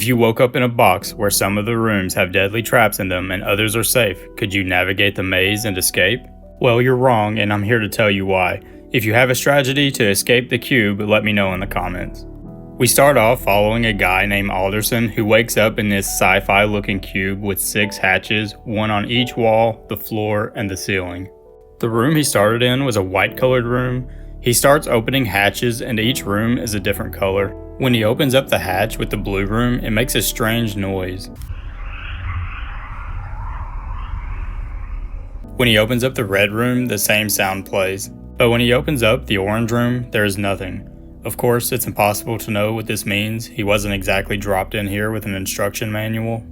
you woke up in a box where some of the rooms have deadly traps in them and others are safe, could you navigate the maze and escape? Well, you're wrong, and I'm here to tell you why. If you have a strategy to escape the cube, let me know in the comments. We start off following a guy named Alderson who wakes up in this sci-fi looking cube with 6 hatches, one on each wall, the floor, and the ceiling. The room he started in was a white colored room. He starts opening hatches and each room is a different color. When he opens up the hatch with the blue room, it makes a strange noise. When he opens up the red room, the same sound plays. But when he opens up the orange room, there is nothing. Of course, it's impossible to know what this means. He wasn't exactly dropped in here with an instruction manual.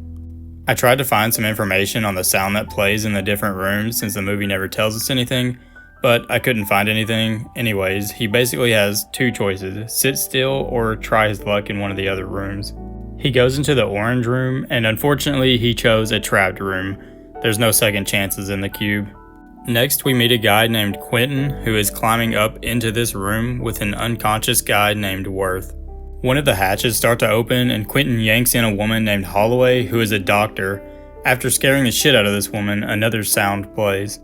I tried to find some information on the sound that plays in the different rooms since the movie never tells us anything, but I couldn't find anything. Anyways, he basically has 2 choices, sit still or try his luck in one of the other rooms. He goes into the orange room, and unfortunately he chose a trapped room. There's no second chances in the cube. Next, we meet a guy named Quentin who is climbing up into this room with an unconscious guy named Worth. One of the hatches start to open and Quentin yanks in a woman named Holloway who is a doctor. After scaring the shit out of this woman, another sound plays.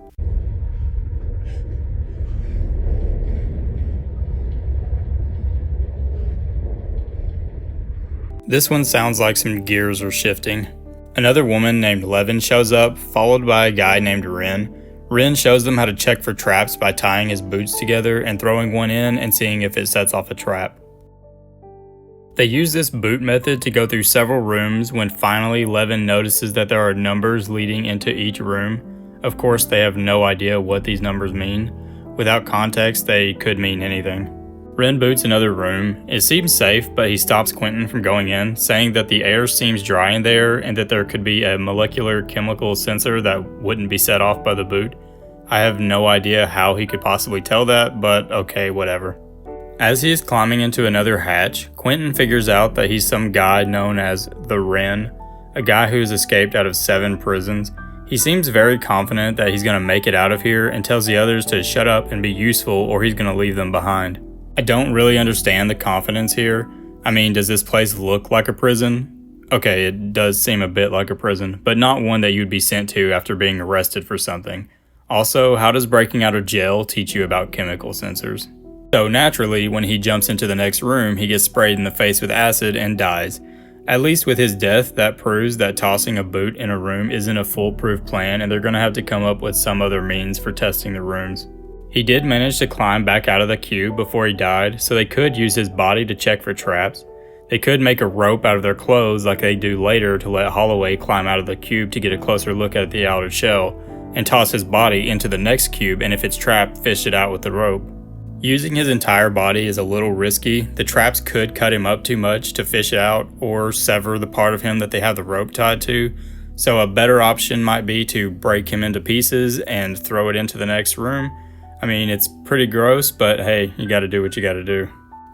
This one sounds like some gears are shifting. Another woman named Levin shows up, followed by a guy named Ren. Ren shows them how to check for traps by tying his boots together and throwing one in and seeing if it sets off a trap. They use this boot method to go through several rooms when finally Levin notices that there are numbers leading into each room. Of course, they have no idea what these numbers mean. Without context, they could mean anything. Ren boots another room. It seems safe, but he stops Quentin from going in, saying that the air seems dry in there and that there could be a molecular chemical sensor that wouldn't be set off by the boot. I have no idea how he could possibly tell that, but okay, whatever. As he is climbing into another hatch, Quentin figures out that he's some guy known as the Wren, a guy who's escaped out of 7 prisons. He seems very confident that he's going to make it out of here and tells the others to shut up and be useful or he's going to leave them behind. I don't really understand the confidence here. I mean, does this place look like a prison? Okay, it does seem a bit like a prison, but not one that you'd be sent to after being arrested for something. Also, how does breaking out of jail teach you about chemical sensors? So naturally, when he jumps into the next room, he gets sprayed in the face with acid and dies. At least with his death, that proves that tossing a boot in a room isn't a foolproof plan and they're going to have to come up with some other means for testing the rooms. He did manage to climb back out of the cube before he died, so they could use his body to check for traps. They could make a rope out of their clothes like they do later to let Holloway climb out of the cube to get a closer look at the outer shell, and toss his body into the next cube and if it's trapped, fish it out with the rope. Using his entire body is a little risky. The traps could cut him up too much to fish out or sever the part of him that they have the rope tied to, so a better option might be to break him into pieces and throw it into the next room. I mean, it's pretty gross, but hey, you gotta do what you gotta do.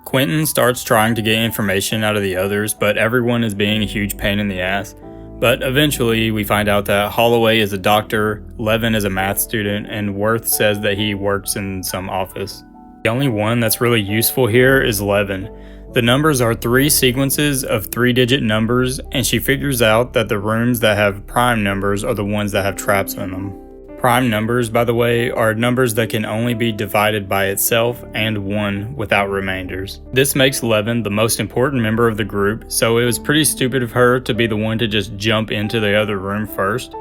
Quentin starts trying to get information out of the others, but everyone is being a huge pain in the ass. But eventually, we find out that Holloway is a doctor, Levin is a math student, and Worth says that he works in some office. The only one that's really useful here is Levin. The numbers are 3 sequences of 3-digit numbers, and she figures out that the rooms that have prime numbers are the ones that have traps in them. Prime numbers, by the way, are numbers that can only be divided by itself and 1 without remainders. This makes Levin the most important member of the group, so it was pretty stupid of her to be the one to just jump into the other room first.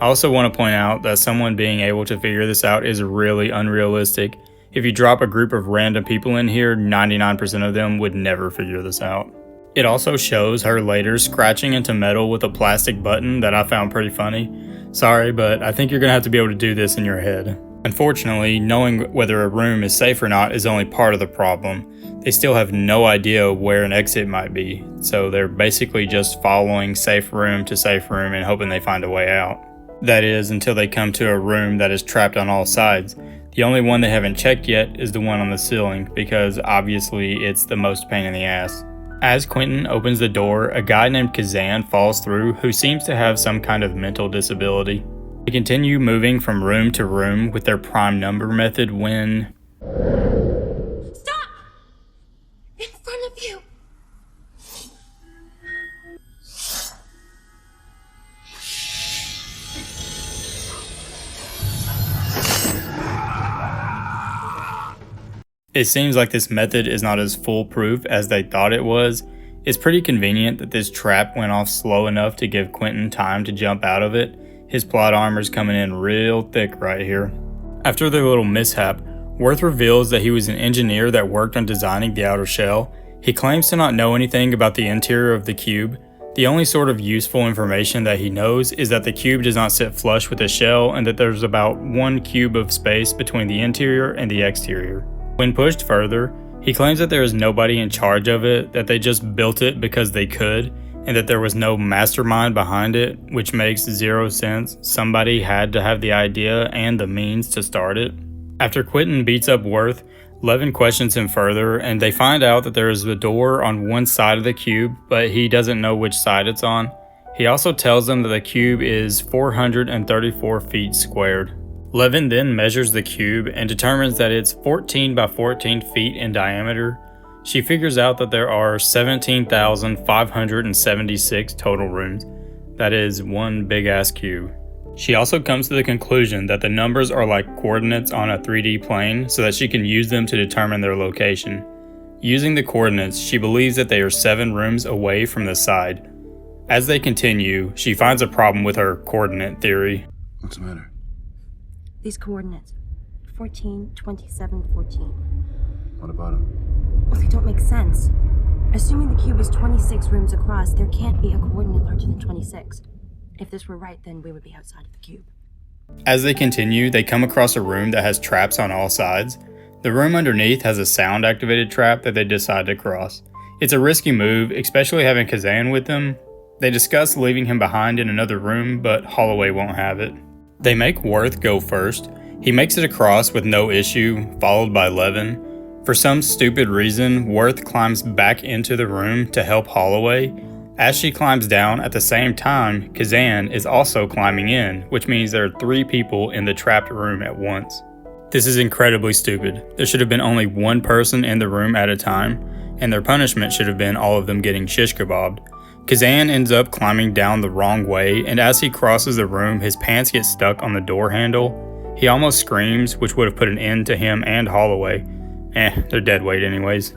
I also want to point out that someone being able to figure this out is really unrealistic. If you drop a group of random people in here, 99% of them would never figure this out. It also shows her later scratching into metal with a plastic button that I found pretty funny. Sorry, but I think you're gonna have to be able to do this in your head. Unfortunately, knowing whether a room is safe or not is only part of the problem. They still have no idea where an exit might be, so they're basically just following safe room to safe room and hoping they find a way out. That is, until they come to a room that is trapped on all sides. The only one they haven't checked yet is the one on the ceiling, because obviously it's the most pain in the ass. As Quentin opens the door, a guy named Kazan falls through who seems to have some kind of mental disability. They continue moving from room to room with their prime number method when... Stop! In front of you! It seems like this method is not as foolproof as they thought it was. It's pretty convenient that this trap went off slow enough to give Quentin time to jump out of it. His plot armor's coming in real thick right here. After their little mishap, Worth reveals that he was an engineer that worked on designing the outer shell. He claims to not know anything about the interior of the cube. The only sort of useful information that he knows is that the cube does not sit flush with the shell and that there's about 1 cube of space between the interior and the exterior. When pushed further, he claims that there is nobody in charge of it, that they just built it because they could, and that there was no mastermind behind it, which makes zero sense. Somebody had to have the idea and the means to start it. After Quentin beats up Worth, Levin questions him further, and they find out that there is a door on one side of the cube, but he doesn't know which side it's on. He also tells them that the cube is 434 feet squared. Levin then measures the cube and determines that it's 14 by 14 feet in diameter. She figures out that there are 17,576 total rooms. That is one big ass cube. She also comes to the conclusion that the numbers are like coordinates on a 3D plane so that she can use them to determine their location. Using the coordinates, she believes that they are 7 rooms away from the side. As they continue, she finds a problem with her coordinate theory. What's the matter? These coordinates, 14, 27, 14. What about them? Well, they don't make sense. Assuming the cube is 26 rooms across, there can't be a coordinate larger than 26. If this were right, then we would be outside of the cube. As they continue, they come across a room that has traps on all sides. The room underneath has a sound-activated trap that they decide to cross. It's a risky move, especially having Kazan with them. They discuss leaving him behind in another room, but Holloway won't have it. They make Worth go first. He makes it across with no issue, followed by Levin. For some stupid reason, Worth climbs back into the room to help Holloway. As she climbs down at the same time, Kazan is also climbing in, which means there are 3 people in the trapped room at once. This is incredibly stupid. There should have been only 1 person in the room at a time, and their punishment should have been all of them getting shish kebabbed. Kazan ends up climbing down the wrong way, and as he crosses the room, his pants get stuck on the door handle. He almost screams, which would have put an end to him and Holloway. They're dead weight anyways.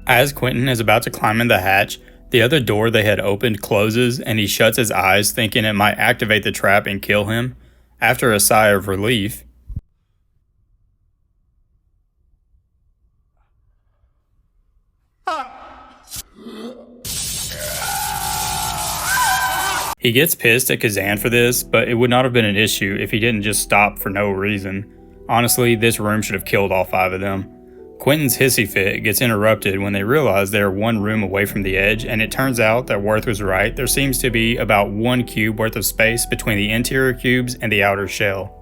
As Quentin is about to climb in the hatch, the other door they had opened closes, and he shuts his eyes thinking it might activate the trap and kill him. After a sigh of relief, he gets pissed at Kazan for this, but it would not have been an issue if he didn't just stop for no reason. Honestly, this room should have killed all 5 of them. Quentin's hissy fit gets interrupted when they realize they are 1 room away from the edge, and it turns out that Worth was right. There seems to be about 1 cube worth of space between the interior cubes and the outer shell.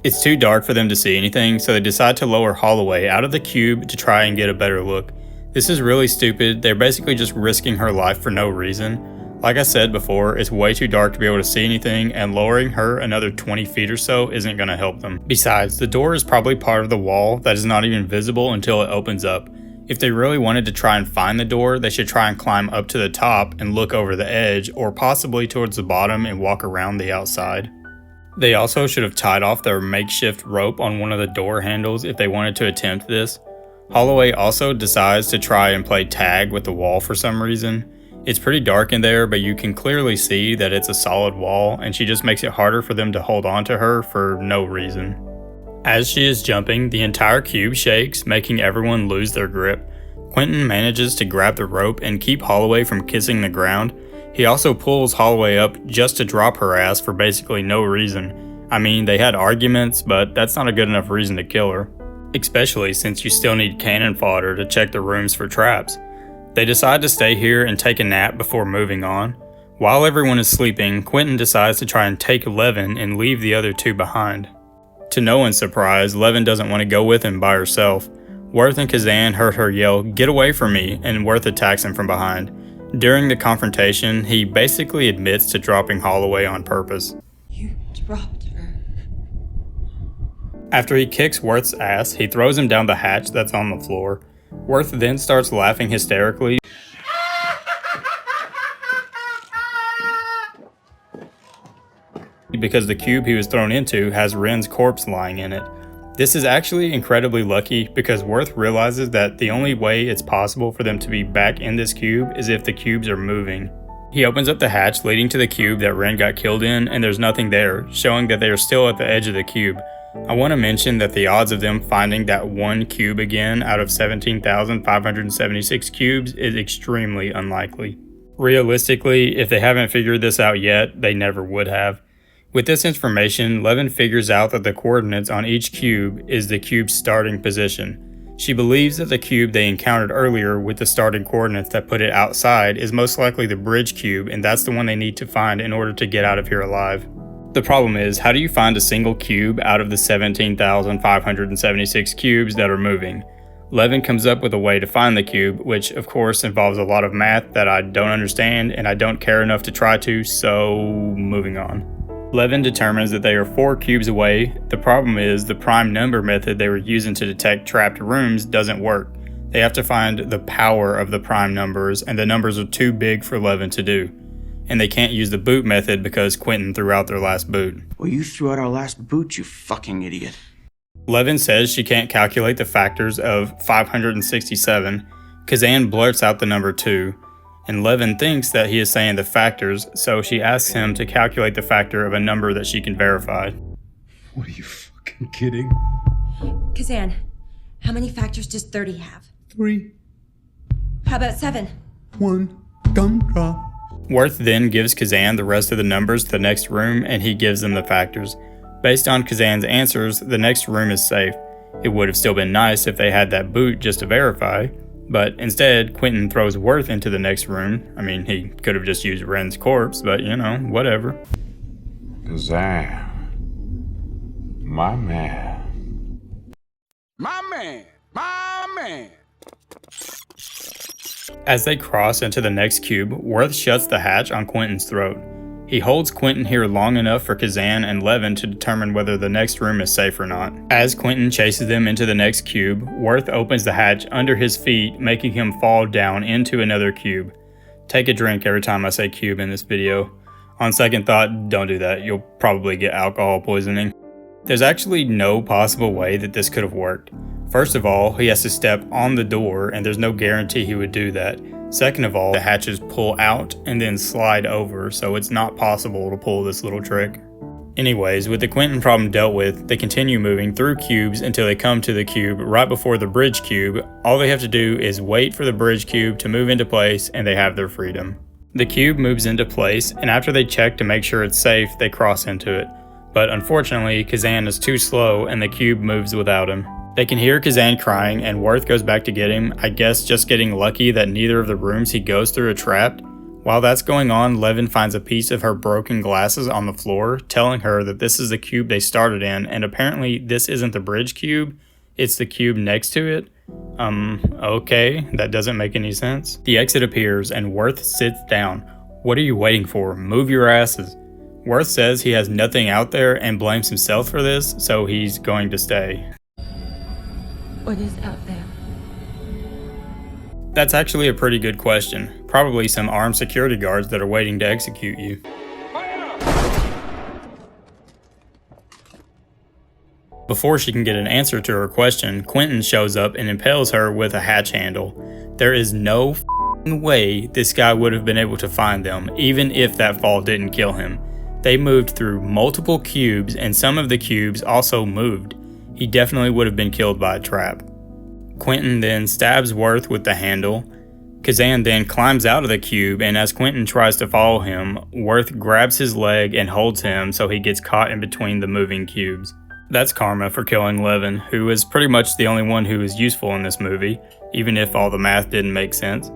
It's too dark for them to see anything, so they decide to lower Holloway out of the cube to try and get a better look. This is really stupid. They're basically just risking her life for no reason. Like I said before, it's way too dark to be able to see anything, and lowering her another 20 feet or so isn't going to help them. Besides, the door is probably part of the wall that is not even visible until it opens up. If they really wanted to try and find the door, they should try and climb up to the top and look over the edge, or possibly towards the bottom and walk around the outside. They also should have tied off their makeshift rope on one of the door handles if they wanted to attempt this. Holloway also decides to try and play tag with the wall for some reason. It's pretty dark in there, but you can clearly see that it's a solid wall, and she just makes it harder for them to hold on to her for no reason. As she is jumping, the entire cube shakes, making everyone lose their grip. Quentin manages to grab the rope and keep Holloway from kissing the ground. He also pulls Holloway up just to drop her ass for basically no reason. I mean, they had arguments, but that's not a good enough reason to kill her. Especially since you still need cannon fodder to check the rooms for traps. They decide to stay here and take a nap before moving on. While everyone is sleeping, Quentin decides to try and take Levin and leave the other 2 behind. To no one's surprise, Levin doesn't want to go with him by herself. Worth and Kazan heard her yell, "Get away from me," and Worth attacks him from behind. During the confrontation, he basically admits to dropping Holloway on purpose. You dropped her. After he kicks Worth's ass, he throws him down the hatch that's on the floor. Worth then starts laughing hysterically because the cube he was thrown into has Ren's corpse lying in it. This is actually incredibly lucky because Worth realizes that the only way it's possible for them to be back in this cube is if the cubes are moving. He opens up the hatch leading to the cube that Ren got killed in, and there's nothing there, showing that they are still at the edge of the cube. I want to mention that the odds of them finding that one cube again out of 17,576 cubes is extremely unlikely. Realistically, if they haven't figured this out yet, they never would have. With this information, Levin figures out that the coordinates on each cube is the cube's starting position. She believes that the cube they encountered earlier with the starting coordinates that put it outside is most likely the bridge cube, and that's the one they need to find in order to get out of here alive. The problem is, how do you find a single cube out of the 17,576 cubes that are moving? Levin comes up with a way to find the cube, which of course involves a lot of math that I don't understand and I don't care enough to try to, so moving on. Levin determines that they are 4 cubes away. The problem is the prime number method they were using to detect trapped rooms doesn't work. They have to find the power of the prime numbers, and the numbers are too big for Levin to do. And they can't use the boot method because Quentin threw out their last boot. Well, you threw out our last boot, you fucking idiot. Levin says she can't calculate the factors of 567. Kazan blurts out the number 2. And Levin thinks that he is saying the factors, so she asks him to calculate the factor of a number that she can verify. What, are you fucking kidding? Kazan, how many factors does 30 have? 3, How about 7? 1, gumdrop. Worth then gives Kazan the rest of the numbers to the next room, and he gives them the factors. Based on Kazan's answers, the next room is safe. It would have still been nice if they had that boot just to verify, but instead, Quentin throws Worth into the next room. I mean, he could have just used Ren's corpse, but you know, whatever. Kazan. My man. My man! My man! As they cross into the next cube, Worth shuts the hatch on Quentin's throat. He holds Quentin here long enough for Kazan and Levin to determine whether the next room is safe or not. As Quentin chases them into the next cube, Worth opens the hatch under his feet, making him fall down into another cube. Take a drink every time I say cube in this video. On second thought, don't do that. You'll probably get alcohol poisoning. There's actually no possible way that this could have worked. First of all, he has to step on the door, and there's no guarantee he would do that. Second of all, the hatches pull out and then slide over, so it's not possible to pull this little trick. Anyways, with the Quentin problem dealt with, they continue moving through cubes until they come to the cube right before the bridge cube. All they have to do is wait for the bridge cube to move into place, and they have their freedom. The cube moves into place, and after they check to make sure it's safe, they cross into it. But unfortunately, Kazan is too slow and the cube moves without him. They can hear Kazan crying, and Worth goes back to get him, I guess just getting lucky that neither of the rooms he goes through are trapped. While that's going on, Levin finds a piece of her broken glasses on the floor, telling her that this is the cube they started in, and apparently this isn't the bridge cube, it's the cube next to it. Okay, that doesn't make any sense. The exit appears, and Worth sits down. What are you waiting for? Move your asses. Worth says he has nothing out there and blames himself for this, so he's going to stay. What is out there? That's actually a pretty good question. Probably some armed security guards that are waiting to execute you. Before she can get an answer to her question, Quentin shows up and impales her with a hatch handle. There is no way this guy would have been able to find them, even if that fall didn't kill him. They moved through multiple cubes, and some of the cubes also moved. He definitely would have been killed by a trap. Quentin then stabs Worth with the handle. Kazan then climbs out of the cube, and as Quentin tries to follow him, Worth grabs his leg and holds him so he gets caught in between the moving cubes. That's karma for killing Levin, who is pretty much the only one who is useful in this movie, even if all the math didn't make sense.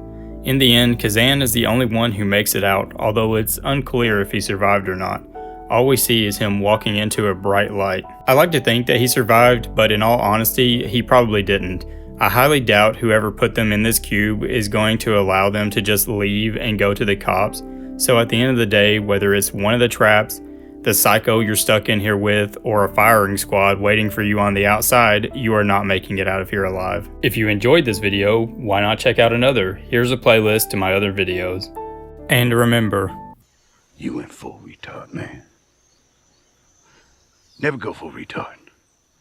In the end, Kazan is the only one who makes it out, although it's unclear if he survived or not. All we see is him walking into a bright light. I like to think that he survived, but in all honesty, he probably didn't. I highly doubt whoever put them in this cube is going to allow them to just leave and go to the cops. So at the end of the day, whether it's one of the traps, the psycho you're stuck in here with, or a firing squad waiting for you on the outside, you are not making it out of here alive. If you enjoyed this video, why not check out another? Here's a playlist to my other videos. And remember, You went full retard, man. Never go full retard.